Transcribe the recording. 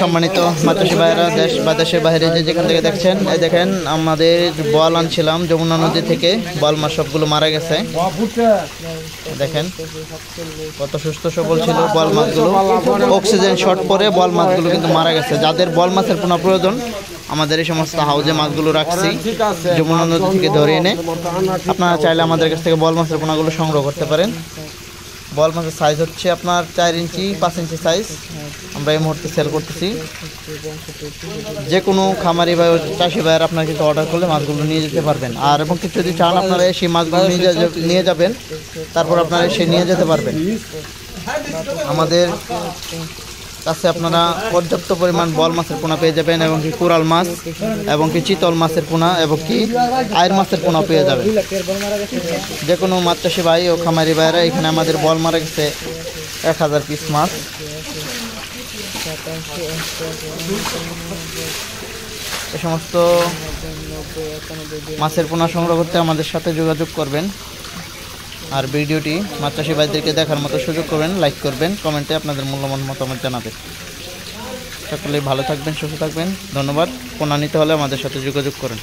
সম্মানিত মাছচাষী ভাইয়েরা, দেশ বা দেশের বাইরে যে যেখান থেকে দেখছেন, এই দেখেন আমাদের বল আনছিলাম যমুনা নদী থেকে, বল মাছ সবগুলো মারা গেছে। দেখেন কত সুস্থ সবল ছিল বল মাছগুলো। অক্সিজেন শর্ট পরে বল মাছগুলো কিন্তু মারা গেছে। যাদের বল মাছের পোনা প্রয়োজন, আমাদের এই সমস্ত হাউজে মাছগুলো রাখছি যমুনা নদী থেকে ধরে এনে। আপনারা চাইলে আমাদের কাছ থেকে বল মাছের পোনাগুলো সংগ্রহ করতে পারেন। বল মাছের সাইজ হচ্ছে আপনার 4 ইঞ্চি 5 ইঞ্চি সাইজ আমরা এই মুহূর্তে সেল করতেছি। যে কোনো খামারি বা চাষি ভাইয়ের আপনারা কিন্তু অর্ডার করলে মাছগুলো নিয়ে যেতে পারবেন। আর এবং কিছু যদি চান আপনারা সেই মাছগুলো নিয়ে যাবেন, তারপর আপনারা এসে নিয়ে যেতে পারবেন। আমাদের কাছে আপনারা পর্যাপ্ত পরিমাণ বল মাছের পোনা পেয়ে যাবেন, এবং কি কোরাল মাছ, এবং কি চিতল মাছের পোনা, এবং কি আয়ের মাছের পোনা পেয়ে যাবেন। যে কোনো মাছ চাষি ভাই ও খামারি ভাইরা এখানে আমাদের বল মারা গেছে 1000 পিস মাছ। এ সমস্ত মাছের পোনা সংগ্রহ করতে আমাদের সাথে যোগাযোগ করবেন। আর ভিডিওটি মাছ চাষি ভাইদেরকে দেখার মতো সুযোগ করবেন, লাইক করবেন, কমেন্টে আপনাদের মূল্যবান মতামত জানাবেন। সকলেই ভালো থাকবেন, সুস্থ থাকবেন। ধন্যবাদ। পোনা নিতে হলে আমাদের সাথে যোগাযোগ করেন।